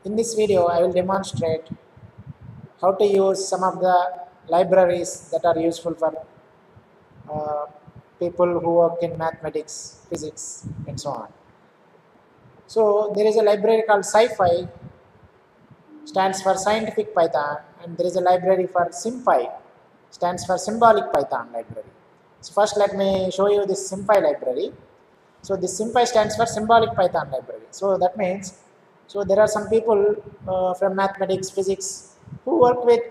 In this video, I will demonstrate how to use some of the libraries that are useful for uh, people who work in mathematics, physics, and so on. So there is a library called Sci-Fi, stands for Scientific Python, and there is a library for SymPy, stands for Symbolic Python library. So first let me show you this SymPy library. So this SymPy stands for Symbolic Python library. So that means, so there are some people from mathematics, physics, who work with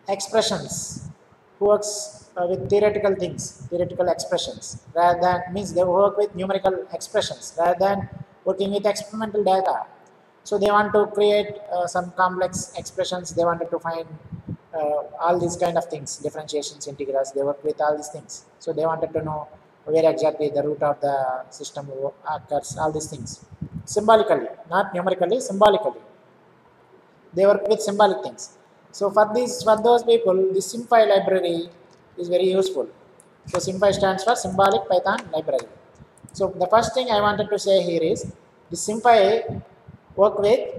expressions, who works with theoretical things, theoretical expressions, rather than, means they work with numerical expressions, rather than working with experimental data. So they want to create some complex expressions, they wanted to find all these kind of things, differentiations, integrals, they work with all these things. So they wanted to know where exactly the root of the system occurs, all these things. Symbolically, not numerically, symbolically. They work with symbolic things. So for those people, the SymPy library is very useful. So SymPy stands for Symbolic Python Library. So the first thing I wanted to say here is the SymPy work with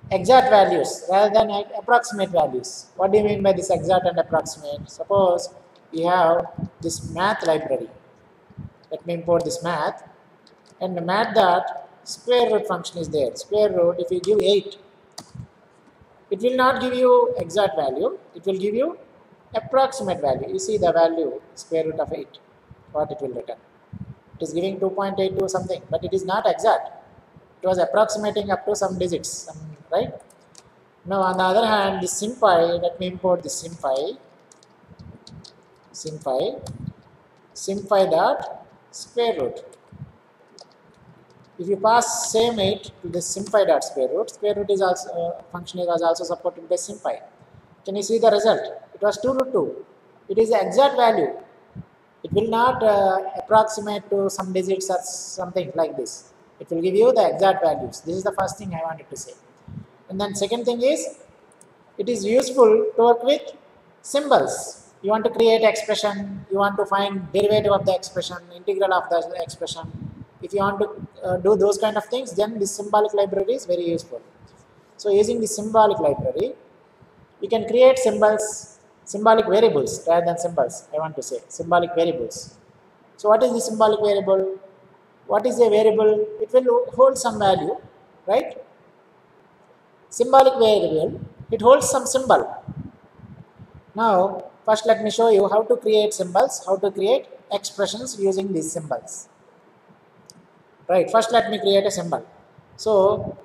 exact values rather than approximate values. What do you mean by this exact and approximate? Suppose we have this math library. Let me import this math, and the math that square root function is there. Square root, if you give 8, it will not give you exact value, it will give you approximate value. You see the value square root of 8, what it will return. It is giving 2.82 something, but it is not exact. It was approximating up to some digits, right? Now on the other hand, the SymPy, let me import the SymPy dot square root. If you pass same 8 to the SymPy dot square root is also function was also supported by SymPy. Can you see the result? It was 2 root 2. It is the exact value. It will not approximate to some digits or something like this. It will give you the exact values. This is the first thing I wanted to say. And then second thing is, it is useful to work with symbols. You want to create expression, you want to find derivative of the expression, integral of the expression. If you want to do those kind of things, then this symbolic library is very useful. So using the symbolic library, you can create symbols, symbolic variables rather than symbols, I want to say, symbolic variables. So what is the symbolic variable? What is a variable? It will hold some value, right? Symbolic variable, it holds some symbol. Now, first let me show you how to create symbols, how to create expressions using these symbols. Right, first let me create a symbol. So,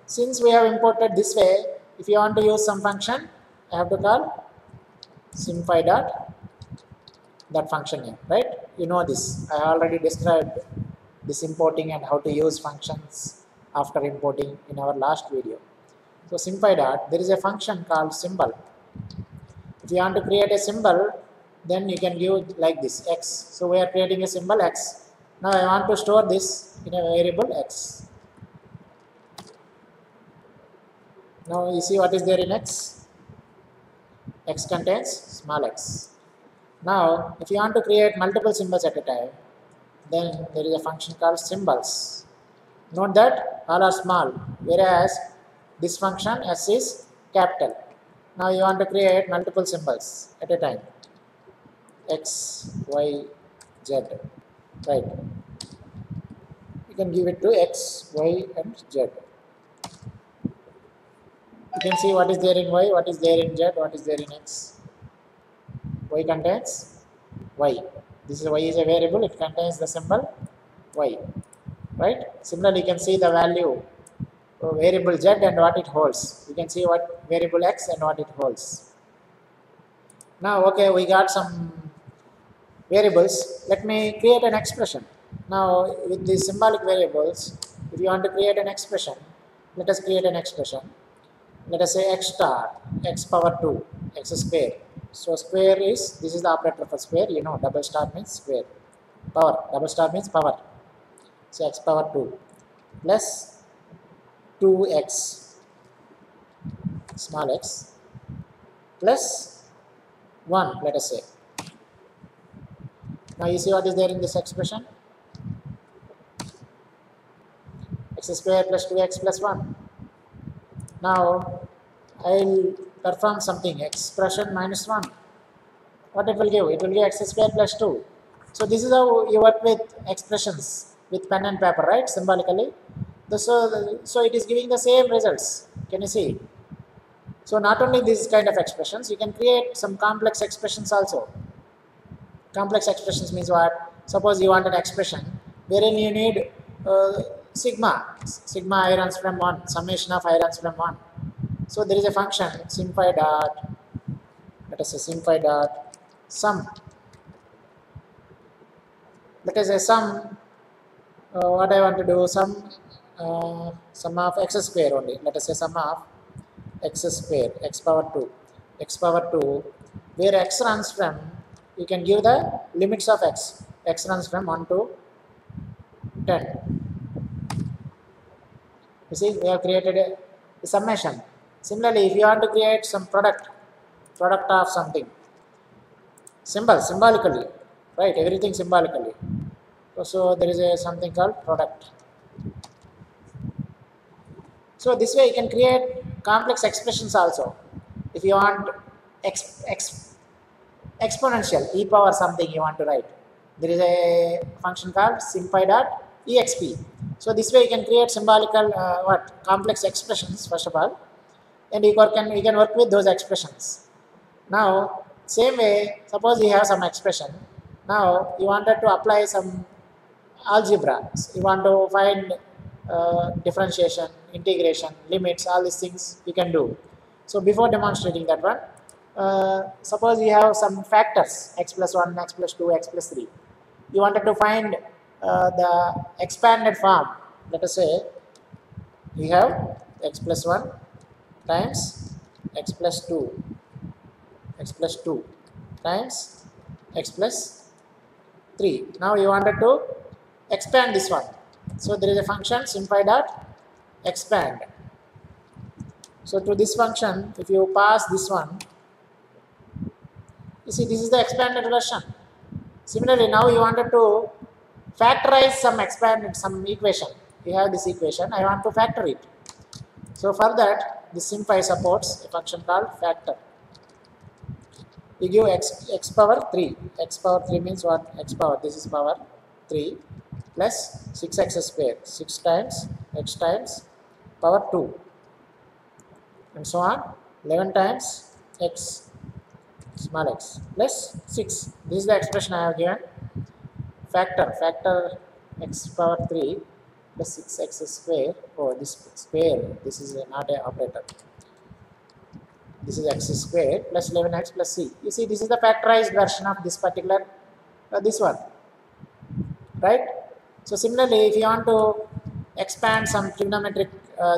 since we have imported this way, if you want to use some function, I have to call sympy dot that function here, right? You know this. I already described this importing and how to use functions after importing in our last video. So sympy dot, there is a function called symbol. If you want to create a symbol, then you can give like this, x. So we are creating a symbol x. Now I want to store this in a variable x. Now you see what is there in x? X contains small x. Now if you want to create multiple symbols at a time, then there is a function called symbols. Note that all are small, whereas this function s is capital. Now you want to create multiple symbols at a time, x, y, z, right? You can give it to x, y, and z. You can see what is there in y, what is there in z, what is there in x. Y contains y. This is y is a variable, it contains the symbol y, right? Similarly, you can see the value variable z and what it holds. You can see what variable x and what it holds. Now, okay, we got some variables. Let me create an expression. Now, with these symbolic variables, if you want to create an expression, let us create an expression. Let us say x star, x power 2, x square. So square is, this is the operator for square, you know, double star means square. Power, double star means power. So x power 2 plus 2x, small x, plus 1, let us say. Now you see what is there in this expression? X square plus 2x plus 1. Now I will perform something, expression minus 1. What it will give? It will give x square plus 2. So this is how you work with expressions with pen and paper, right? Symbolically. So it is giving the same results. Can you see? So not only these kind of expressions, you can create some complex expressions also. Complex expressions means what? Suppose you want an expression wherein you need sigma I runs from 1, summation of I runs from 1. So there is a function symphi dot, let us say symphi dot sum. Let us say sum, what I want to do, sum of x square only. Let us say sum of x square, x power 2, where x runs from, you can give the limits of x runs from 1 to 10. You see, we have created a summation. Similarly, if you want to create some product of something, symbolically, right? Everything symbolically. So there is a something called product. So this way you can create complex expressions also. If you want exponential e power something you want to write, there is a function called symphi dot exp. So this way you can create symbolical complex expressions first of all, and you can work with those expressions. Now same way, suppose you have some expression. Now you wanted to apply some algebra. You want to find differentiation, integration, limits, all these things you can do. So before demonstrating that one, suppose you have some factors, x plus 1, x plus 2, x plus 3. You wanted to find the expanded form. Let us say we have x plus 1 times x plus 2 times x plus 3. Now you wanted to expand this one. So there is a function symphi dot expand. So to this function, if you pass this one, you see this is the expanded version. Similarly, now you wanted to factorize some equation. You have this equation, I want to factor it. So for that, this symphi supports a function called factor. You give x power 3. X power 3 means what? X power, this is power 3 plus 6x square. 6 times x times power 2. And so on. 11 times x small x plus 6. This is the expression I have given. Factor x power 3 plus 6x square. Oh, this square, this is not an operator. This is x square plus 11x plus c. You see, this is the factorized version of this particular, this one, right? So similarly, if you want to expand some trigonometric,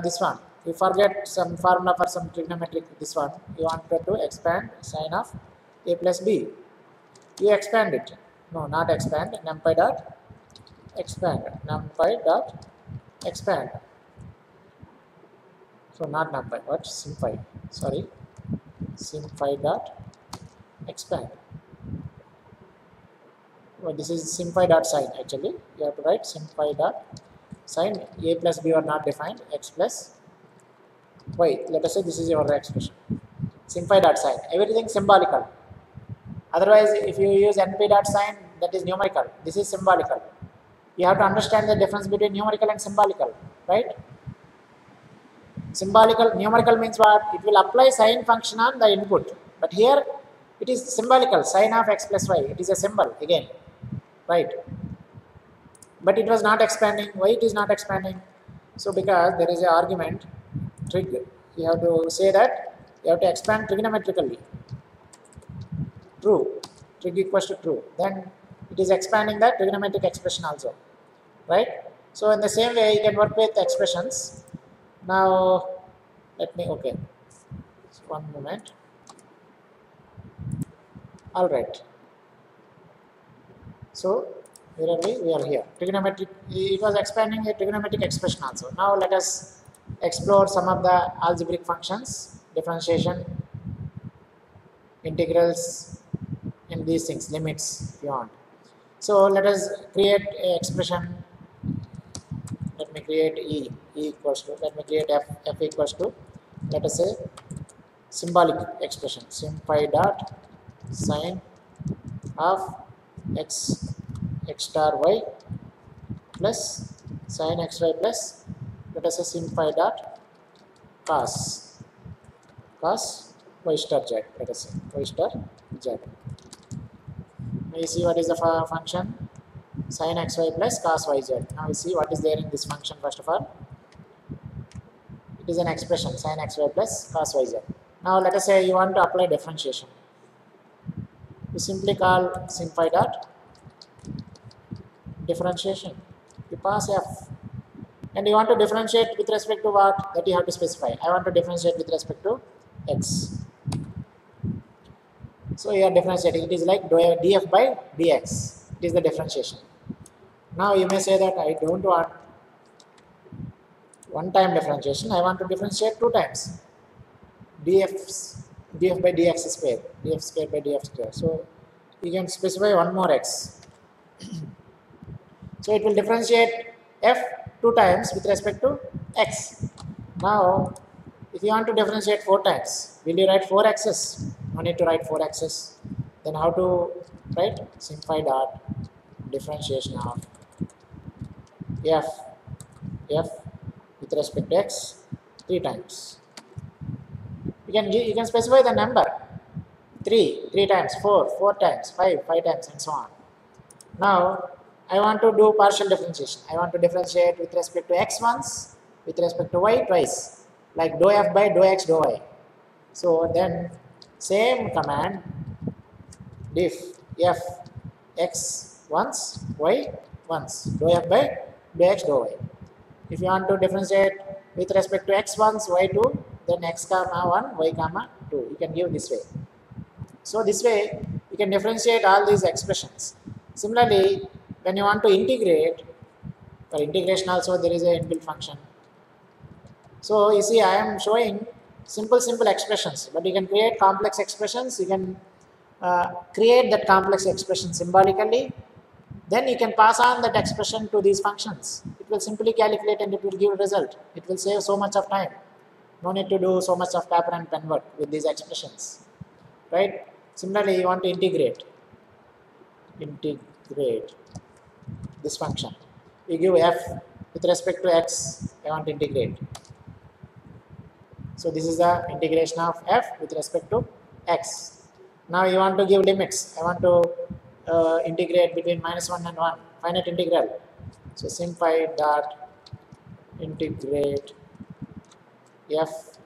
this one, you forget some formula for some trigonometric, this one, you wanted to expand sine of a plus b. You expand it. No, not expand, numpy dot expand, numpy dot expand. So not numpy, what? Symphi, sorry. Symphi dot expand. Well, this is symphi dot sine actually. You have to write symphi dot sine. A plus b are not defined. X plus y. Let us say this is your expression. Symphi dot sine. Everything symbolical. Otherwise, if you use np dot sine, that is numerical. This is symbolical. You have to understand the difference between numerical and symbolical, right? Numerical means what? It will apply sine function on the input. But here it is symbolical, sine of x plus y. It is a symbol again, right? But it was not expanding. Why it is not expanding? So because there is an argument, trig. You have to say that you have to expand trigonometrically. True. Trig equals to true. Then it is expanding that trigonometric expression also, right? So in the same way, you can work with expressions. Now, let me, okay, so one moment. All right. So, where are we? We are here. Trigonometric, it was expanding a trigonometric expression also. Now, let us explore some of the algebraic functions, differentiation, integrals, and these things, limits, if you want. So, let us create an expression. Let me create let me create f equals to let us say symbolic expression, symphi dot sine of x star y plus sine xy plus, let us say symphi dot cos y star z, let us say y star z. Now you see what is the function sin xy plus cos yz. Now you see what is there in this function. First of all, it is an expression sin xy plus cos yz. Now let us say you want to apply differentiation. You simply call symphi dot differentiation. You pass f, and you want to differentiate with respect to what? That you have to specify. I want to differentiate with respect to x. So you are differentiating. It is like df by dx. It is the differentiation. Now you may say that I don't want one time differentiation. I want to differentiate two times. df by dx square. df square by df square. So you can specify one more x. So it will differentiate f two times with respect to x. Now, if you want to differentiate four times, will you write 4x's? No need to write 4x's. Then how to write? Symphi dot differentiation of f with respect to x three times. You can specify the number 3 times, 4 times, 5 times, and so on. Now I want to do partial differentiation. I want to differentiate with respect to x once, with respect to y twice, like dou f by dou x dou y. So then same command diff f x once, y once, dou f by dou x dou y. If you want to differentiate with respect to x once, y 2, then x comma 1, y comma 2. You can give this way. So this way you can differentiate all these expressions. Similarly, when you want to integrate, for integration also there is a inbuilt function. So you see, I am showing simple expressions, but you can create complex expressions. You can create that complex expression symbolically. Then you can pass on that expression to these functions. It will simply calculate and it will give a result. It will save so much of time. No need to do so much of paper and pen work with these expressions, right? Similarly, you want to integrate this function. You give f with respect to x, I want to integrate. So this is the integration of f with respect to x. Now you want to give limits. I want to integrate between -1 and 1, finite integral. So symphi dot integrate f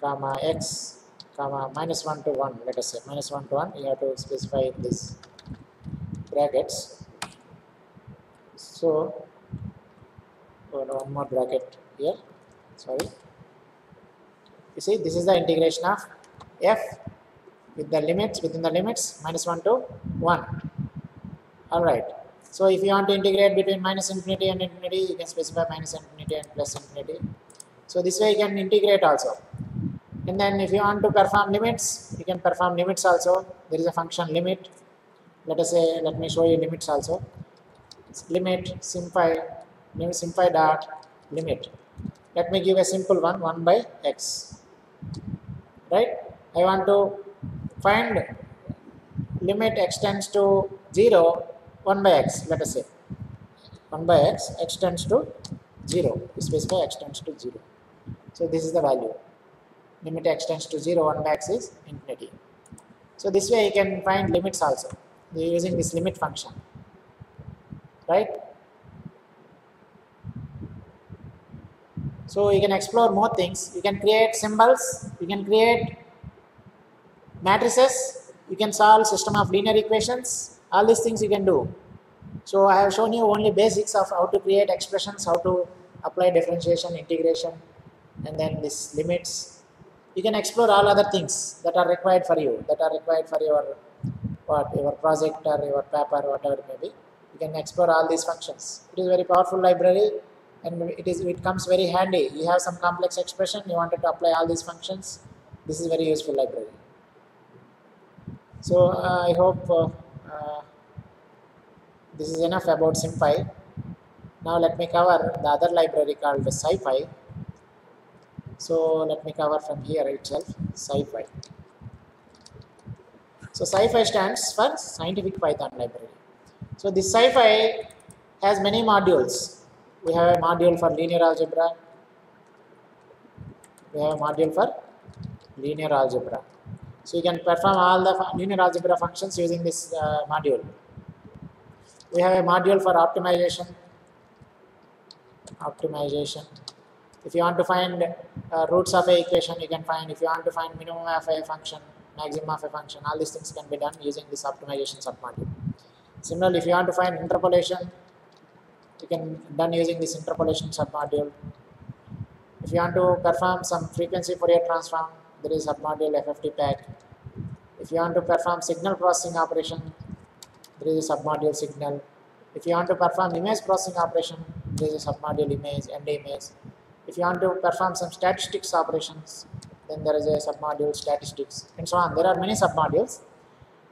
comma x comma -1 to 1, let us say -1 to 1. You have to specify this brackets. So one more bracket here, sorry. You see, this is the integration of f with the limits, within the limits -1 to 1. Alright. So if you want to integrate between -infinity and infinity, you can specify -infinity and +infinity. So this way you can integrate also. And then if you want to perform limits, you can perform limits also. There is a function limit. Let us say, let me show you limits also. Limit symphi dot limit. Let me give a simple one, 1 by x. Right? I want to find limit x tends to 0, 1 by x, let us say. 1 by x tends to 0. We specify x tends to 0. So this is the value. Limit x tends to 0, 1 by x is infinity. So this way you can find limits also using this limit function. Right? So you can explore more things. You can create symbols, you can create matrices, you can solve system of linear equations. All these things you can do. So I have shown you only basics of how to create expressions, how to apply differentiation, integration, and then this limits. You can explore all other things that are required for you, that are required for your project or your paper, whatever it may be. You can explore all these functions. It is a very powerful library, and it comes very handy. You have some complex expression, you wanted to apply all these functions. This is a very useful library. So I hope this is enough about SymPy. Now let me cover the other library called SciPy. So let me cover from here itself sci-fi. So sci-fi stands for Scientific Python Library. So this sci-fi has many modules. We have a module for linear algebra. We have a module for linear algebra. So you can perform all the linear algebra functions using this module. We have a module for optimization. If you want to find roots of a equation, you can find. If you want to find minimum of a function, maximum of a function, all these things can be done using this optimization submodule. Similarly, if you want to find interpolation, you can done using this interpolation submodule. If you want to perform some frequency Fourier transform, there is submodule FFT pack. If you want to perform signal processing operation, there is a submodule signal. If you want to perform image processing operation, there is a submodule image and image. If you want to perform some statistics operations, then there is a submodule statistics and so on. There are many submodules.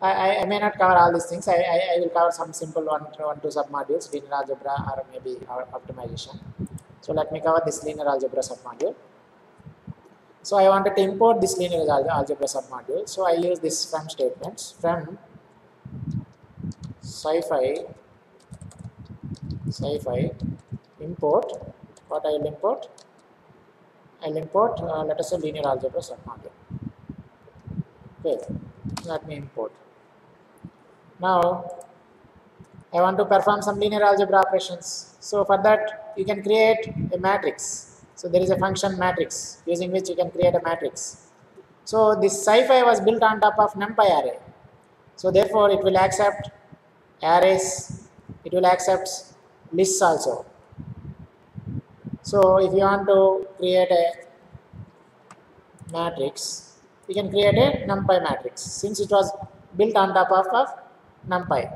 I may not cover all these things. I will cover some simple one, two submodules, linear algebra or maybe optimization. So let me cover this linear algebra submodule. So I wanted to import this linear algebra submodule. So I use this from statements from sci-fi import. What I will import? I will import let us say linear algebra submodule. Okay, let me import. Now I want to perform some linear algebra operations. So for that you can create a matrix. So there is a function matrix using which you can create a matrix. So this sci-fi was built on top of NumPy array. So therefore it will accept arrays, it will accept lists also. So if you want to create a matrix, you can create a NumPy matrix since it was built on top of NumPy.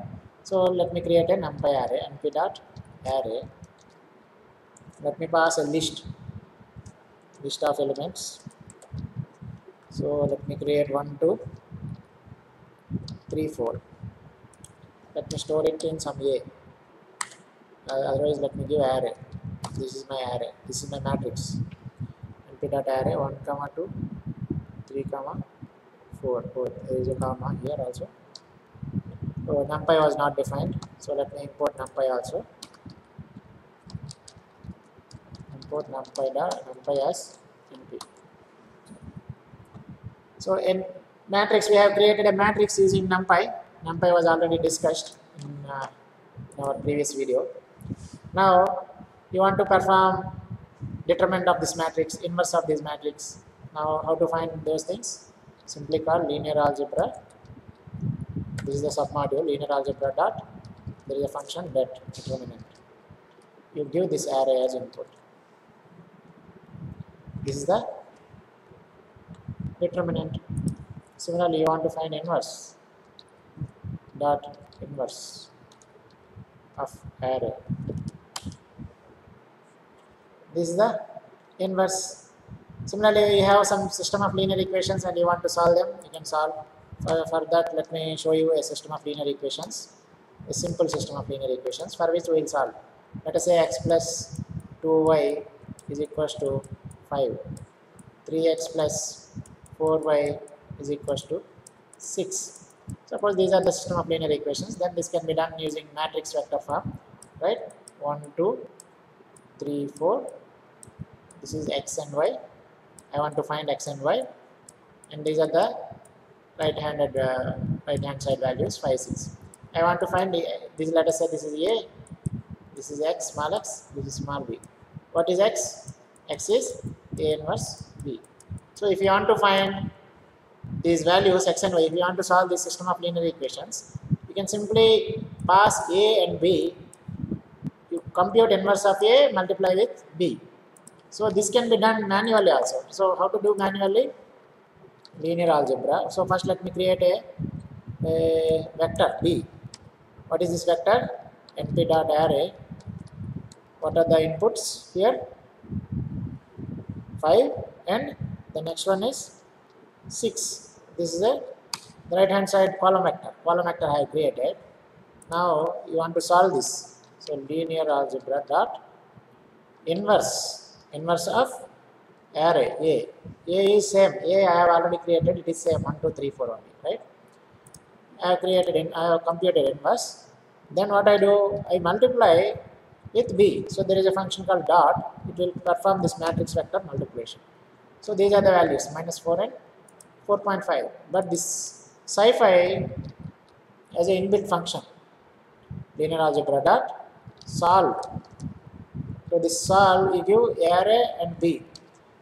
So let me create a NumPy array, np.array. Let me pass a list of elements. So let me create 1, 2, 3, 4. Let me store it in some A. Otherwise, let me give array. This is my array. This is my matrix. np.array 1, 2, 3, 4. There is a comma here also. So NumPy was not defined. So let me import NumPy also. Import NumPy as np. So in matrix, we have created a matrix using NumPy. NumPy was already discussed in our previous video. Now you want to perform determinant of this matrix, inverse of this matrix. Now how to find those things? Simply call linear algebra. This is the submodule linear algebra dot. There is a function determinant. You give this array as input. This is the determinant. Similarly, you want to find inverse of array. This is the inverse. Similarly, you have some system of linear equations and you want to solve them. You can solve. For that, let me show you a system of linear equations, a simple system of linear equations for which we will solve. Let us say x plus 2y is equals to 5, 3x plus 4y is equals to 6. Suppose these are the system of linear equations, then this can be done using matrix vector form, right? 1, 2, 3, 4. This is x and y. I want to find x and y, and these are the right hand side values 5, 6. I want to find this. Let us say this is a, this is x, small x, this is small b. What is x? X is a inverse b. So if you want to find these values x and y, if you want to solve this system of linear equations, you can simply pass a and b. You compute inverse of a, multiply with b. So this can be done manually also. So how to do manually? Linear algebra. So first let me create a vector b. What is this vector? np.array. What are the inputs here? 5 and the next one is 6. This is the right hand side column vector. Column vector I have created. Now you want to solve this. So linear algebra dot inverse of array A. A is same. A I have already created. It is same 1, 2, 3, 4 only, right? I have computed inverse. Then what I do? I multiply with B. So there is a function called dot. It will perform this matrix vector multiplication. So these are the values minus 4 and 4.5. But this sci-fi as an inbuilt function, linear algebra dot solve. So this solve, you give array and B.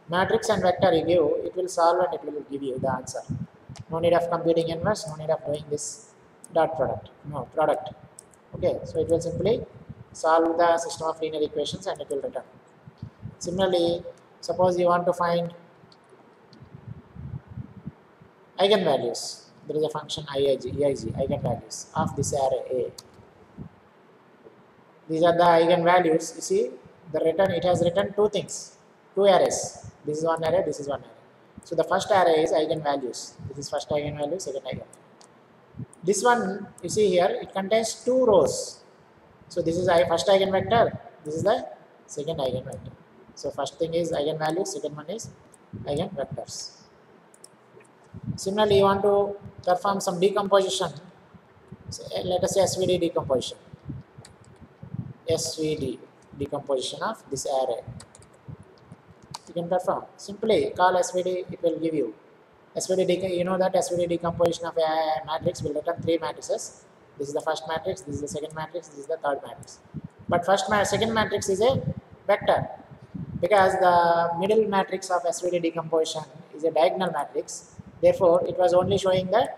Matrix and vector you give, it will solve and it will give you the answer. No need of computing inverse, no need of doing this dot product. No, product. Okay, so it will simply solve the system of linear equations and it will return. Similarly, suppose you want to find eigenvalues. There is a function EIG, eigenvalues of this array A. These are the eigenvalues. You see, the return, it has written two things, two arrays. This is one array, this is one array. So the first array is eigenvalues. This is first eigenvalue, second eigenvalue. This one, you see here, it contains two rows. So this is first eigenvector, this is the second eigenvector. So first thing is eigenvalue, second one is eigenvectors. Similarly, you want to perform some decomposition. So, let us say SVD decomposition. SVD decomposition of this array. You can perform. Simply call SVD, it will give you. SVD, you know that SVD decomposition of a matrix will return three matrices. This is the first matrix, this is the second matrix, this is the third matrix. But second matrix is a vector because the middle matrix of SVD decomposition is a diagonal matrix. Therefore, it was only showing the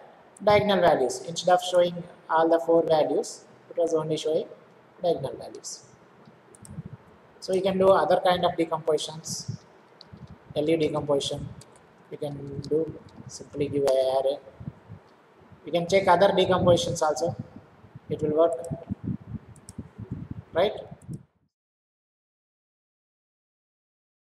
diagonal values. Instead of showing all the four values, it was only showing diagonal values. So you can do other kind of decompositions, LU decomposition. You can do simply give an array. You can check other decompositions also. It will work, right?